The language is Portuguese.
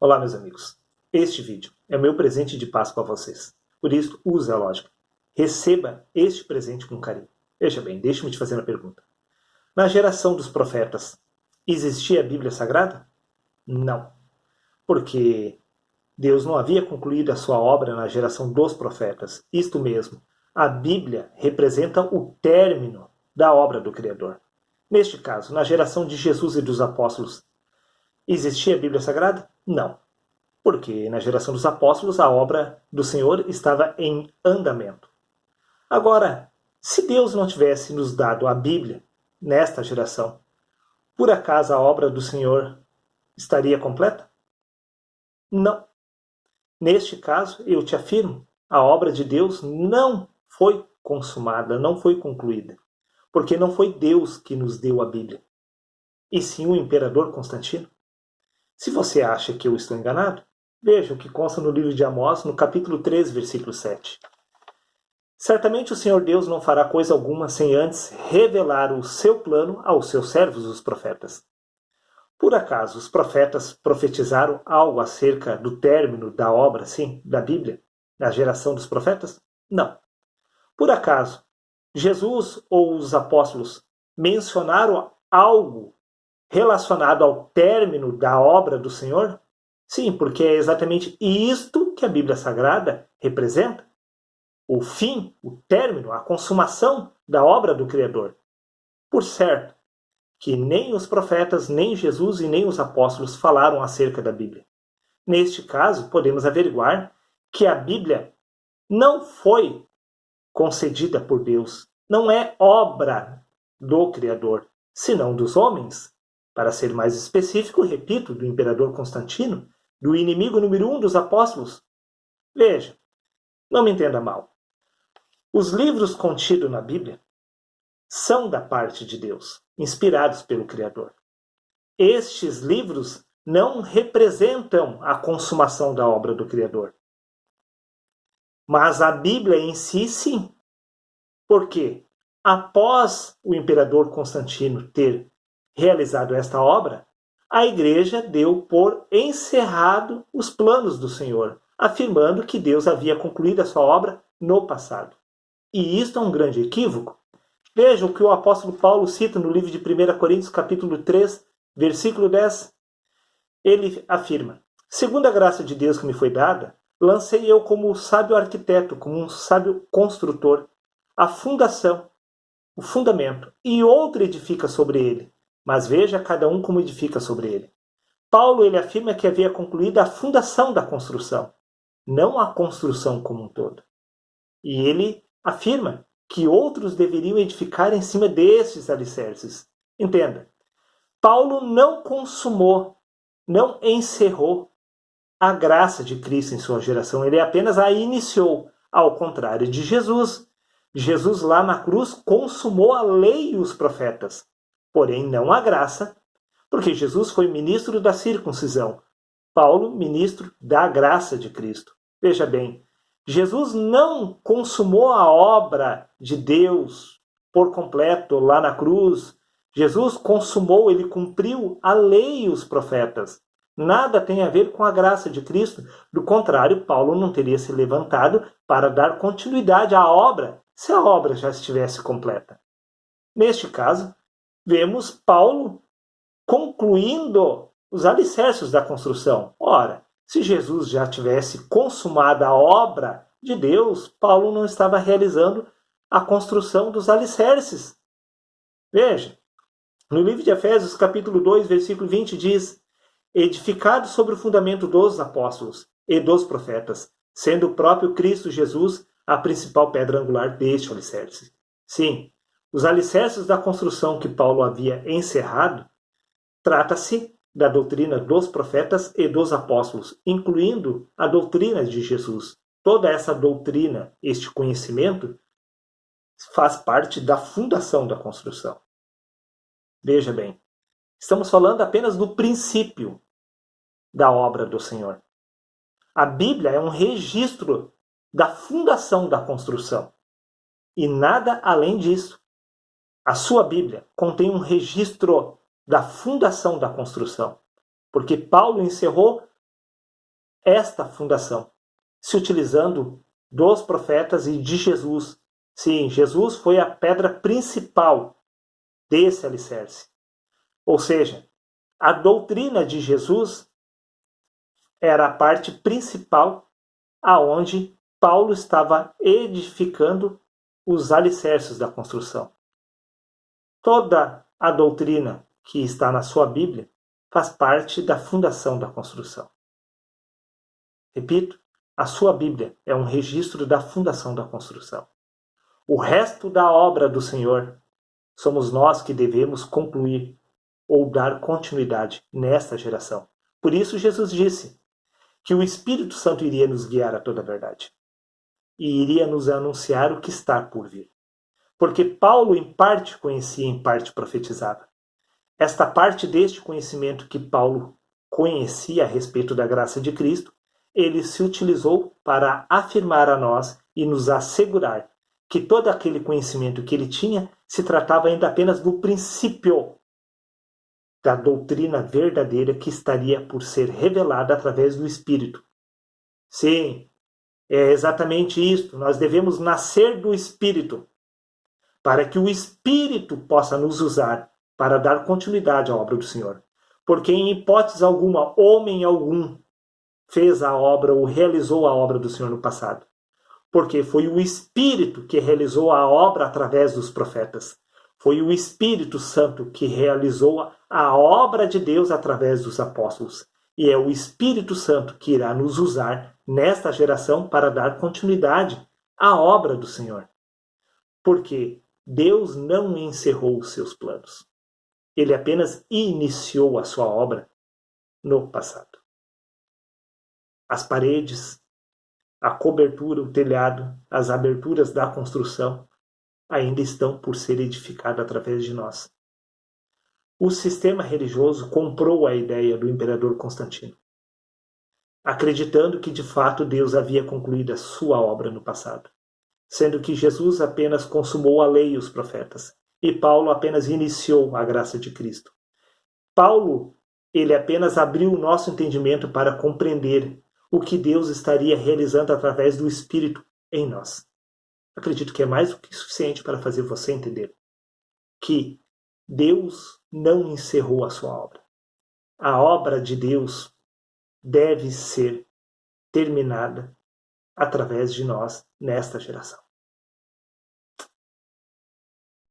Olá, meus amigos. Este vídeo é o meu presente de Páscoa a vocês. Por isso, use a lógica. Receba este presente com carinho. Veja bem, deixe-me te fazer uma pergunta. Na geração dos profetas, existia a Bíblia Sagrada? Não. Porque Deus não havia concluído a sua obra na geração dos profetas. Isto mesmo, a Bíblia representa o término da obra do Criador. Neste caso, na geração de Jesus e dos apóstolos, existia a Bíblia Sagrada? Não. Porque na geração dos apóstolos a obra do Senhor estava em andamento. Agora, se Deus não tivesse nos dado a Bíblia nesta geração, por acaso a obra do Senhor estaria completa? Não. Neste caso, eu te afirmo, a obra de Deus não foi consumada, não foi concluída. Porque não foi Deus que nos deu a Bíblia, e sim o imperador Constantino. Se você acha que eu estou enganado, veja o que consta no livro de Amós, no capítulo 3, versículo 7. Certamente o Senhor Deus não fará coisa alguma sem antes revelar o seu plano aos seus servos, os profetas. Por acaso os profetas profetizaram algo acerca do término da obra, sim, da Bíblia, na geração dos profetas? Não. Por acaso Jesus ou os apóstolos mencionaram algo relacionado ao término da obra do Senhor? Sim, porque é exatamente isto que a Bíblia Sagrada representa. O fim, o término, a consumação da obra do Criador. Por certo, que nem os profetas, nem Jesus e nem os apóstolos falaram acerca da Bíblia. Neste caso, podemos averiguar que a Bíblia não foi concedida por Deus, não é obra do Criador, senão dos homens. Para ser mais específico, repito, do imperador Constantino, do inimigo número 1 dos apóstolos. Veja, não me entenda mal. Os livros contidos na Bíblia são da parte de Deus, inspirados pelo Criador. Estes livros não representam a consumação da obra do Criador. Mas a Bíblia em si, sim. Por quê? Após o imperador Constantino ter realizado esta obra, a igreja deu por encerrado os planos do Senhor, afirmando que Deus havia concluído a sua obra no passado. E isto é um grande equívoco. Veja o que o apóstolo Paulo cita no livro de 1 Coríntios, capítulo 3, versículo 10. Ele afirma: segundo a graça de Deus que me foi dada, lancei eu como sábio arquiteto, como um sábio construtor, a fundação, o fundamento, e outro edifica sobre ele. Mas veja cada um como edifica sobre ele. Paulo ele afirma que havia concluído a fundação da construção, não a construção como um todo. E ele afirma que outros deveriam edificar em cima destes alicerces. Entenda, Paulo não consumou, não encerrou a graça de Cristo em sua geração, ele apenas a iniciou, ao contrário de Jesus. Jesus lá na cruz consumou a lei e os profetas, porém não a graça, porque Jesus foi ministro da circuncisão, Paulo ministro da graça de Cristo. Veja bem, Jesus não consumou a obra de Deus por completo lá na cruz. Jesus consumou, ele cumpriu a lei e os profetas. Nada tem a ver com a graça de Cristo. Do contrário, Paulo não teria se levantado para dar continuidade à obra, se a obra já estivesse completa. Neste caso, vemos Paulo concluindo os alicerces da construção. Ora, se Jesus já tivesse consumado a obra de Deus, Paulo não estava realizando a construção dos alicerces. Veja, no livro de Efésios, capítulo 2, versículo 20, diz: edificado sobre o fundamento dos apóstolos e dos profetas, sendo o próprio Cristo Jesus a principal pedra angular deste alicerce. Sim, os alicerces da construção que Paulo havia encerrado, trata-se da doutrina dos profetas e dos apóstolos, incluindo a doutrina de Jesus. Toda essa doutrina, este conhecimento, faz parte da fundação da construção. Veja bem, estamos falando apenas do princípio da obra do Senhor. A Bíblia é um registro da fundação da construção. E nada além disso. A sua Bíblia contém um registro da fundação da construção. Porque Paulo encerrou esta fundação, se utilizando dos profetas e de Jesus. Sim, Jesus foi a pedra principal desse alicerce. Ou seja, a doutrina de Jesus era a parte principal aonde Paulo estava edificando os alicerces da construção. Toda a doutrina que está na sua Bíblia faz parte da fundação da construção. Repito, a sua Bíblia é um registro da fundação da construção. O resto da obra do Senhor somos nós que devemos concluir ou dar continuidade nesta geração. Por isso Jesus disse que o Espírito Santo iria nos guiar a toda a verdade e iria nos anunciar o que está por vir. Porque Paulo em parte conhecia, em parte profetizava. Esta parte deste conhecimento que Paulo conhecia a respeito da graça de Cristo, ele se utilizou para afirmar a nós e nos assegurar que todo aquele conhecimento que ele tinha se tratava ainda apenas do princípio da doutrina verdadeira que estaria por ser revelada através do Espírito. Sim, é exatamente isso. Nós devemos nascer do Espírito, para que o Espírito possa nos usar para dar continuidade à obra do Senhor. Porque em hipótese alguma, homem algum fez a obra ou realizou a obra do Senhor no passado. Porque foi o Espírito que realizou a obra através dos profetas. Foi o Espírito Santo que realizou a obra de Deus através dos apóstolos. E é o Espírito Santo que irá nos usar nesta geração para dar continuidade à obra do Senhor. Porque Deus não encerrou os seus planos. Ele apenas iniciou a sua obra no passado. As paredes, a cobertura, o telhado, as aberturas da construção ainda estão por ser edificadas através de nós. O sistema religioso comprou a ideia do imperador Constantino, acreditando que de fato Deus havia concluído a sua obra no passado, sendo que Jesus apenas consumou a lei e os profetas, e Paulo apenas iniciou a graça de Cristo. Paulo, ele apenas abriu o nosso entendimento para compreender o que Deus estaria realizando através do Espírito em nós. Acredito que é mais do que suficiente para fazer você entender que Deus não encerrou a sua obra. A obra de Deus deve ser terminada através de nós nesta geração.